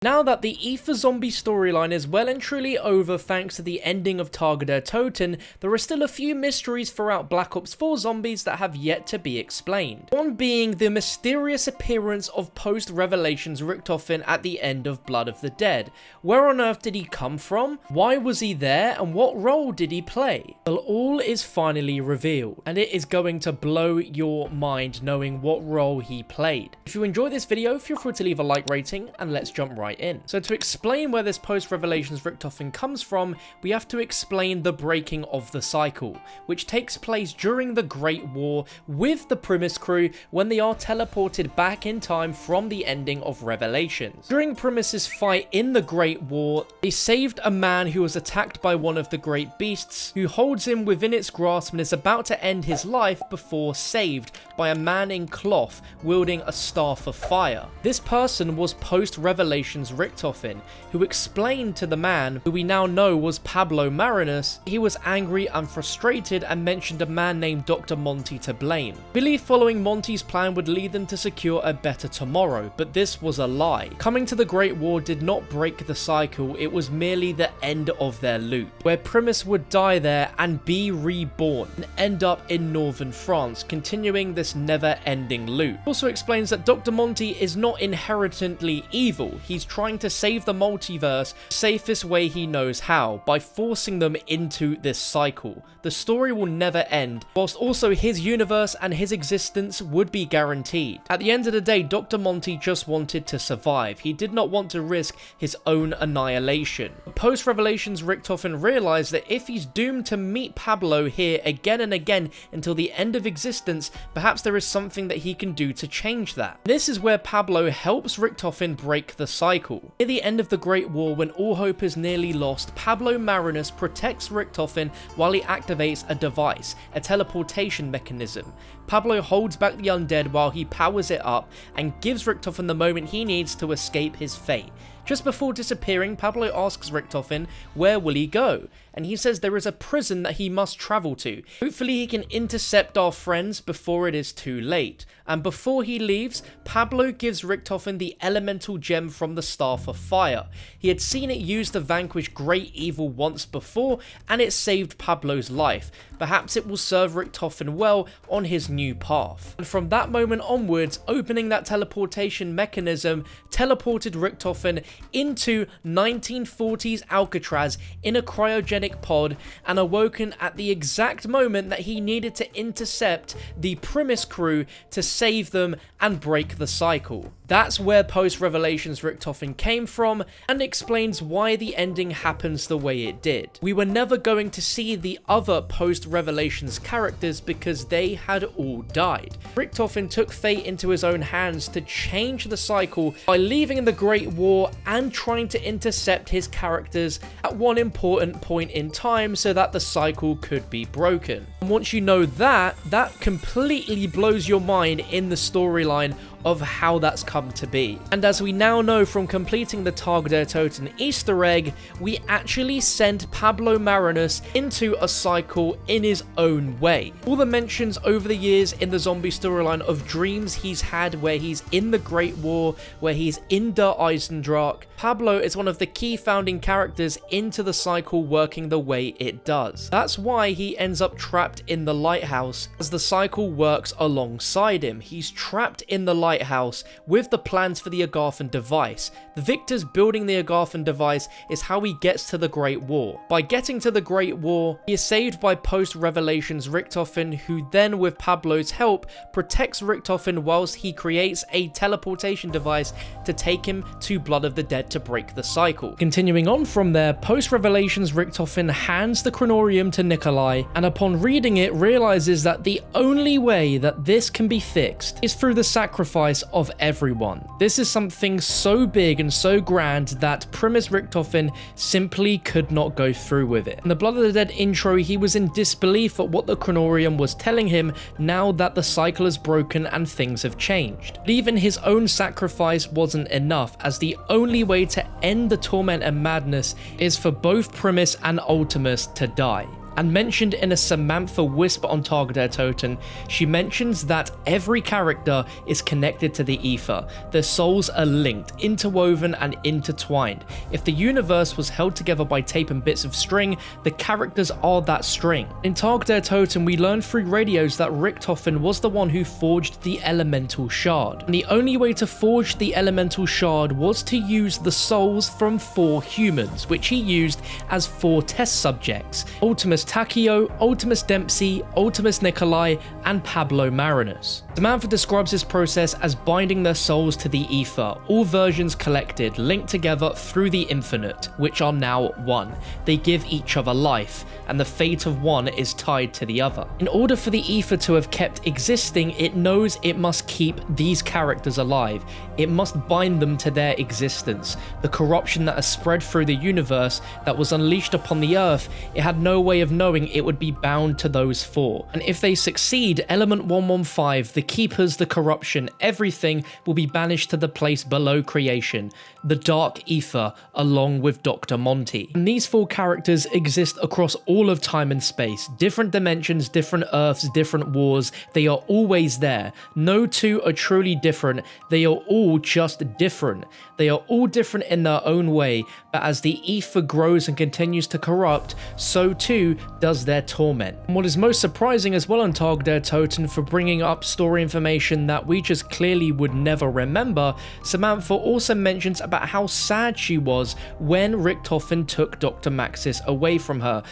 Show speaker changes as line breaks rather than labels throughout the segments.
Now that the Aether zombie storyline is well and truly over thanks to the ending of Tage der Toten, there are still a few mysteries throughout Black Ops 4 Zombies that have yet to be explained. One being the mysterious appearance of Post Revelations Richtofen at the end of Blood of the Dead. Where on earth did he come from? Why was he there? And what role did he play? Well, all is finally revealed, and it is going to blow your mind knowing what role he played. If you enjoyed this video, feel free to leave a like rating, and let's jump right in. So to explain where this Post Revelations Richtofen comes from, we have to explain the breaking of the cycle, which takes place during the Great War with the Primus crew when they are teleported back in time from the ending of Revelations. During Primus's fight in the Great War, they saved a man who was attacked by one of the great beasts, who holds him within its grasp and is about to end his life before saved by a man in cloth wielding a staff of fire. This person was Post Revelations Richtofen, who explained to the man, who we now know was Pablo Marinus, he was angry and frustrated and mentioned a man named Dr. Monty to blame. Believed following Monty's plan would lead them to secure a better tomorrow, but this was a lie. Coming to the Great War did not break the cycle, it was merely the end of their loop, where Primus would die there and be reborn, and end up in northern France, continuing this never-ending loop. Also explains that Dr. Monty is not inherently evil, he's trying to save the multiverse the safest way he knows how, by forcing them into this cycle. The story will never end, whilst also his universe and his existence would be guaranteed. At the end of the day, Dr. Monty just wanted to survive. He did not want to risk his own annihilation. Post Revelations Richtofen realized that if he's doomed to meet Pablo here again and again until the end of existence, perhaps there is something that he can do to change that. This is where Pablo helps Richtofen break the cycle. Near the end of the Great War, when all hope is nearly lost, Pablo Marinus protects Richtofen while he activates a device, a teleportation mechanism. Pablo holds back the undead while he powers it up and gives Richtofen the moment he needs to escape his fate. Just before disappearing, Pablo asks Richtofen where will he go, and he says there is a prison that he must travel to. Hopefully he can intercept our friends before it is too late. And before he leaves, Pablo gives Richtofen the elemental gem from the Staff of Fire. He had seen it used to vanquish great evil once before, and it saved Pablo's life. Perhaps it will serve Richtofen well on his new path. And from that moment onwards, opening that teleportation mechanism teleported Richtofen into 1940s Alcatraz in a cryogenic pod, and awoken at the exact moment that he needed to intercept the Primus crew to save them and break the cycle. That's where Post Revelations Richtofen came from, and explains why the ending happens the way it did. We were never going to see the other Post Revelations characters because they had all died. Richtofen took fate into his own hands to change the cycle by leaving the Great War and trying to intercept his characters at one important point in time so that the cycle could be broken. And once you know that, that completely blows your mind in the storyline of how that's come to be. And as we now know from completing the Tage der Toten Easter egg, we actually send Pablo Marinus into a cycle in his own way. All the mentions over the years in the zombie storyline of dreams he's had where he's in the Great War, where he's in Der Eisendrache, Pablo is one of the key founding characters into the cycle working the way it does. That's why he ends up trapped in the lighthouse as the cycle works alongside him. He's trapped in the lighthouse with the plans for the Agarthan device. The victors building the Agarthan device is how he gets to the Great War. By getting to the Great War, he is saved by Post Revelations Richtofen, who then with Pablo's help protects Richtofen whilst he creates a teleportation device to take him to Blood of the Dead to break the cycle. Continuing on from there, Post Revelations Richtofen hands the Chronorium to Nikolai, and upon reading it realizes that the only way that this can be fixed is through the sacrifice of everyone. This is something so big and so grand that Primus Richtofen simply could not go through with it. In the Blood of the Dead intro, he was in disbelief at what the Chronorium was telling him now that the cycle is broken and things have changed. But even his own sacrifice wasn't enough, as the only way to end the torment and madness is for both Primus and Ultimus to die. And mentioned in a Samantha whisper on Target Toten, she mentions that every character is connected to the Aether. Their souls are linked, interwoven and intertwined. If the universe was held together by tape and bits of string, the characters are that string. In Target Toten, we learned through radios that Richtofen was the one who forged the elemental shard. And the only way to forge the elemental shard was to use the souls from 4 humans, which he used as 4 test subjects: Ultimus Takio, Ultimus Dempsey, Ultimus Nikolai, and Pablo Marinus. Samantha describes this process as binding their souls to the Aether, all versions collected, linked together through the infinite, which are now one. They give each other life, and the fate of one is tied to the other. In order for the Aether to have kept existing, it knows it must keep these characters alive. It must bind them to their existence. The corruption that has spread through the universe, that was unleashed upon the earth, it had no way of knowing it would be bound to those 4. And if they succeed, Element 115, the keepers, the corruption, everything will be banished to the place below creation, the Dark Aether, along with Dr. Monty. And these 4 characters exist across all of time and space, different dimensions, different Earths, different wars. They are always there. No 2 are truly different. They are all just different. They are all different in their own way, but as the Aether grows and continues to corrupt, so too does their torment. And what is most surprising as well on Target Toten, for bringing up story information that we just clearly would never remember, Samantha also mentions about how sad she was when Richtofen took Dr. Maxis away from her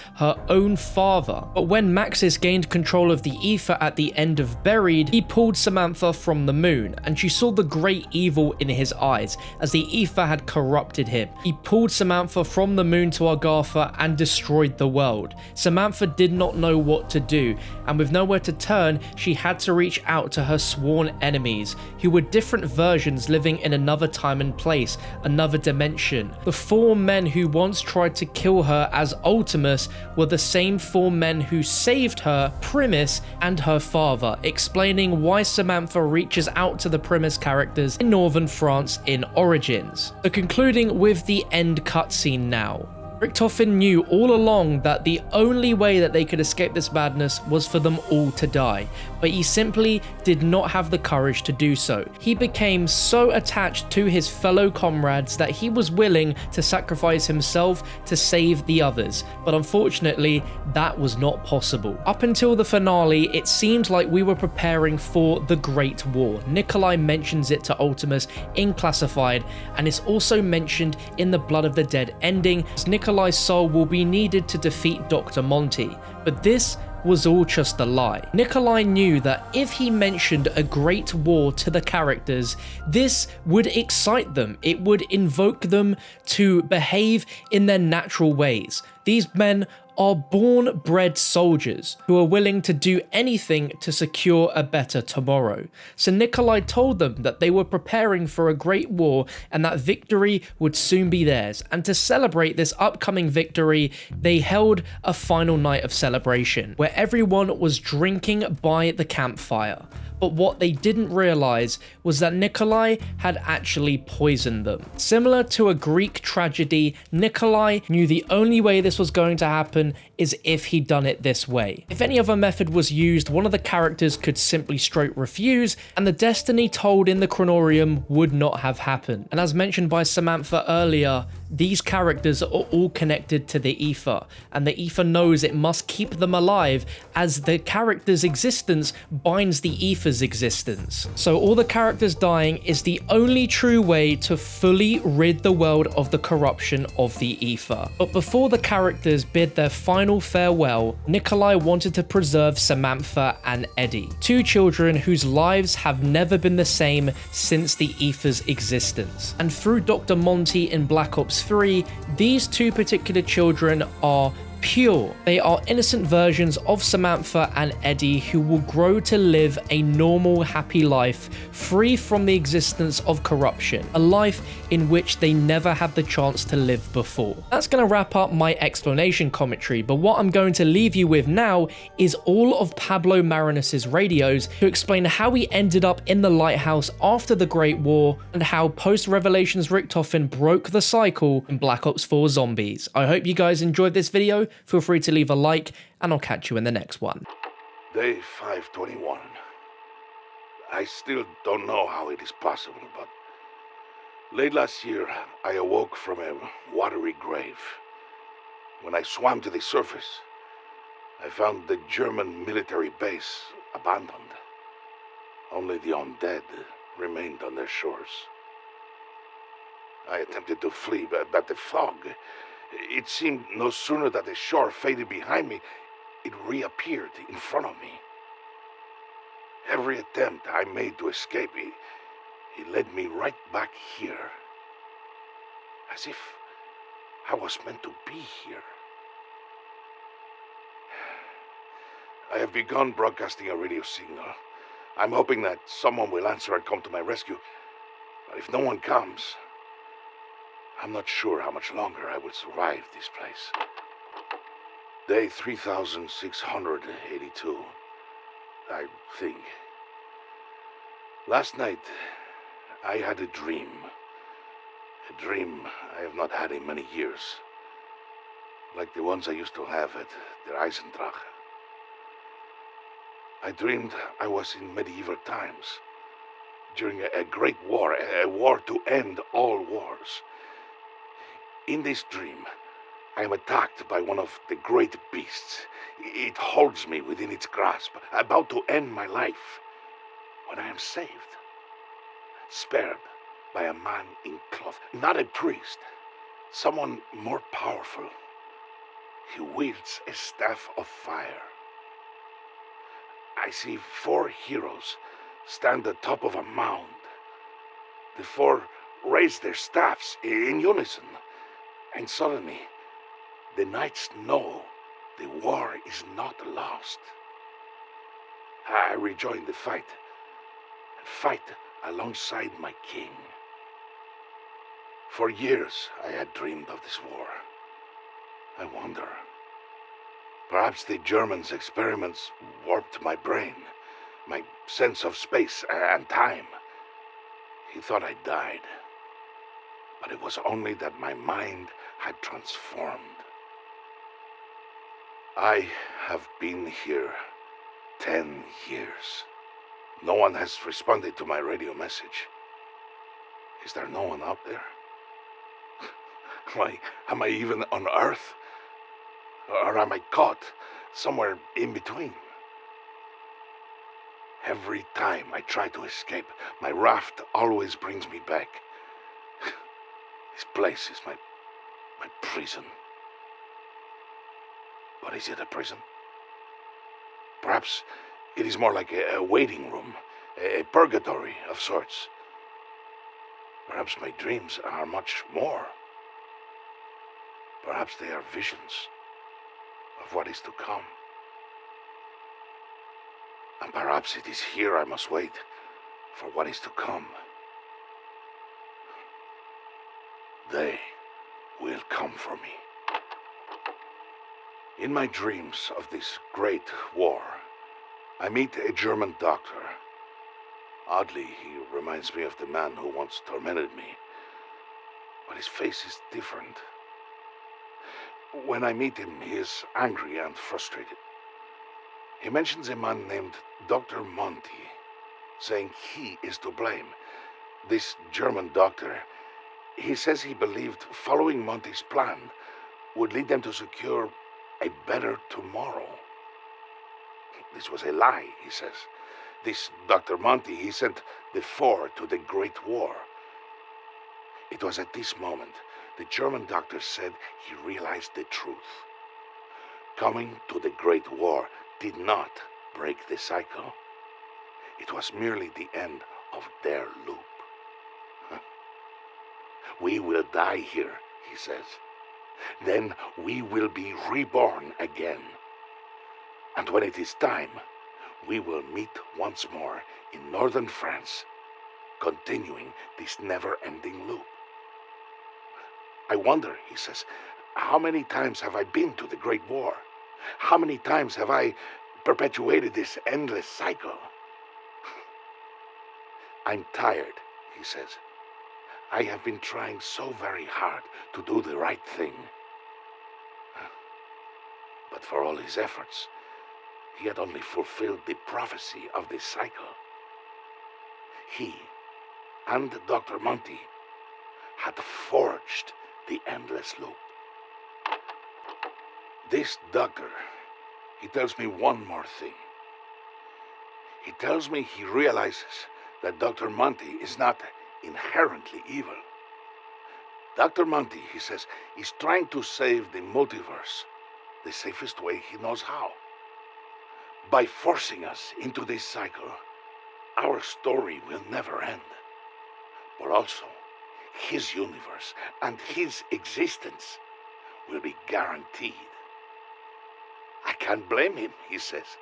own father. But when Maxis gained control of the Aether at the end of Buried, he pulled Samantha from the moon, and she saw the great evil in his eyes as the Aether had corrupted him. He pulled Samantha from the moon to Agartha and destroyed the world. Samantha did not know what to do, and with nowhere to turn, she had to reach out to her sworn enemies, who were different versions living in another time and place, another dimension. The 4 men who once tried to kill her as Ultimus were the same 4 men who saved her, Primus, and her father, explaining why Samantha reaches out to the Primus characters in northern France in Origins. So concluding with the end cutscene now. Richtofen knew all along that the only way that they could escape this madness was for them all to die, but he simply did not have the courage to do so. He became so attached to his fellow comrades that he was willing to sacrifice himself to save the others, but unfortunately that was not possible. Up until the finale, it seemed like we were preparing for the Great War. Nikolai mentions it to Ultimus in Classified, and it's also mentioned in the Blood of the Dead ending, as Nikolai's soul will be needed to defeat Dr. Monty, but this was all just a lie. Nikolai knew that if he mentioned a great war to the characters, this would excite them. It would invoke them to behave in their natural ways. These men are born-bred soldiers who are willing to do anything to secure a better tomorrow. So Nikolai told them that they were preparing for a great war and that victory would soon be theirs. And to celebrate this upcoming victory, they held a final night of celebration where everyone was drinking by the campfire. But what they didn't realize was that Nikolai had actually poisoned them. Similar to a Greek tragedy, Nikolai knew the only way this was going to happen is if he'd done it this way. If any other method was used, one of the characters could simply straight refuse, and the destiny told in the Chronorium would not have happened. And as mentioned by Samantha earlier, these characters are all connected to the Aether, and the Aether knows it must keep them alive as the character's existence binds the Aether's existence. So all the characters dying is the only true way to fully rid the world of the corruption of the Aether. But before the characters bid their final farewell, Nikolai wanted to preserve Samantha and Eddie, 2 children whose lives have never been the same since the Aether's existence. And through Dr. Monty in Black Ops 3, these 2 particular children are pure. They are innocent versions of Samantha and Eddie who will grow to live a normal, happy life, free from the existence of corruption, a life in which they never had the chance to live before. That's going to wrap up my explanation commentary, but what I'm going to leave you with now is all of Pablo Marinus's radios to explain how he ended up in the lighthouse after the Great War and how Post Revelations Richtofen broke the cycle in Black Ops 4 Zombies. I hope you guys enjoyed this video. feel free to leave a like, and I'll catch you in the next one.
Day 521. I still don't know how it is possible, but late last year, I awoke from a watery grave. When I swam to the surface, I found the German military base abandoned. Only the undead remained on their shores. I attempted to flee, but the fog, it seemed no sooner that the shore faded behind me, it reappeared in front of me. Every attempt I made to escape, it led me right back here. As if I was meant to be here. I have begun broadcasting a radio signal. I'm hoping that someone will answer and come to my rescue. But if no one comes, I'm not sure how much longer I will survive this place. Day 3682, I think. Last night, I had a dream. A dream I have not had in many years. Like the ones I used to have at the Eisendrache. I dreamed I was in medieval times, during a great war, a war to end all wars. In this dream, I am attacked by one of the great beasts. It holds me within its grasp, about to end my life, when I am saved, spared by a man in cloth, not a priest, someone more powerful. He wields a staff of fire. I see 4 heroes stand atop of a mound. The 4 raise their staffs in unison, and suddenly the knights know the war is not lost. I rejoin the fight, and fight alongside my king. For years I had dreamed of this war. I wonder, perhaps the Germans' experiments warped my brain, my sense of space and time. He thought I died, but it was only that my mind had transformed. I have been here 10 years. No one has responded to my radio message. Is there no one out there? Am I even on Earth? Or am I caught somewhere in between? Every time I try to escape, my raft always brings me back. This place is my prison. But is it a prison? Perhaps it is more like a waiting room, a purgatory of sorts. Perhaps my dreams are much more. Perhaps they are visions of what is to come. And perhaps it is here I must wait for what is to come. They will come for me. In my dreams of this great war, I meet a German doctor. Oddly, he reminds me of the man who once tormented me, but his face is different. When I meet him, he is angry and frustrated. He mentions a man named Dr. Monty, saying he is to blame. This German doctor, he says he believed following Monty's plan would lead them to secure a better tomorrow. This was a lie, he says. This Dr. Monty, he sent the 4 to the Great War. It was at this moment the German doctor said he realized the truth. Coming to the Great War did not break the cycle. It was merely the end of their loop. We will die here, he says. Then we will be reborn again. And when it is time, we will meet once more in northern France, continuing this never-ending loop. I wonder, he says, how many times have I been to the Great War? How many times have I perpetuated this endless cycle? I'm tired, he says. I have been trying so very hard to do the right thing. But for all his efforts, he had only fulfilled the prophecy of this cycle. He and Dr. Monty had forged the endless loop. This doctor, he tells me one more thing. He tells me he realizes that Dr. Monty is not inherently evil. Dr. Monty, he says, is trying to save the multiverse the safest way he knows how. By forcing us into this cycle, our story will never end. But also, his universe and his existence will be guaranteed. I can't blame him, he says.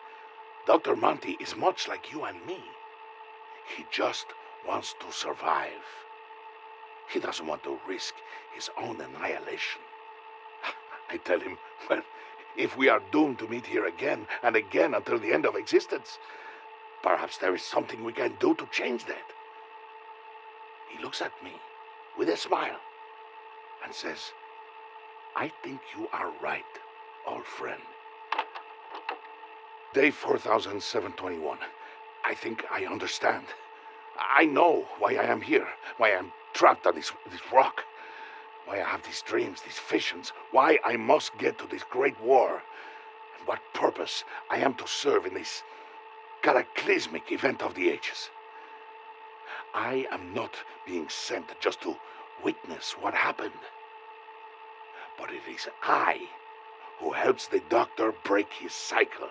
Dr. Monty is much like you and me. He just wants to survive. He doesn't want to risk his own annihilation. I tell him, well, if we are doomed to meet here again and again until the end of existence, perhaps there is something we can do to change that. He looks at me with a smile and says, I think you are right, old friend. Day 4721. I think I understand. I know why I am here, why I am trapped on this rock, why I have these dreams, these visions, why I must get to this great war, and what purpose I am to serve in this cataclysmic event of the ages. I am not being sent just to witness what happened, but it is I who helps the Doctor break his cycle.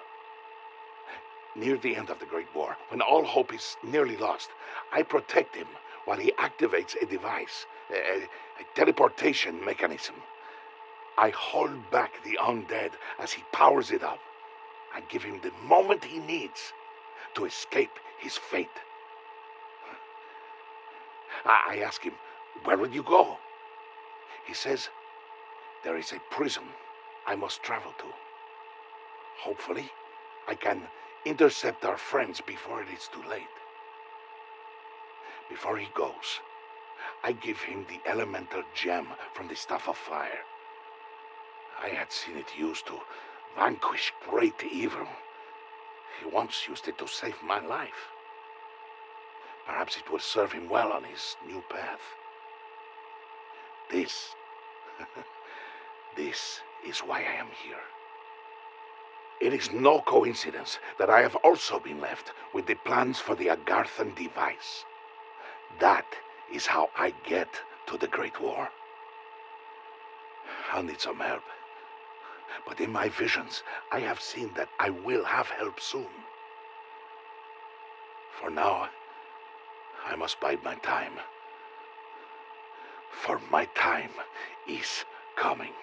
Near the end of the Great War, when all hope is nearly lost, I protect him while he activates a device, a teleportation mechanism. I hold back the undead as he powers it up and give him the moment he needs to escape his fate. I ask him, where will you go? He says, there is a prison I must travel to. Hopefully, I can intercept our friends before it is too late. Before he goes, I give him the elemental gem from the Staff of Fire. I had seen it used to vanquish great evil. He once used it to save my life. Perhaps it will serve him well on his new path. This is why I am here. It is no coincidence that I have also been left with the plans for the Agarthan device. That is how I get to the Great War. I'll need some help. But in my visions, I have seen that I will have help soon. For now, I must bide my time. For my time is coming.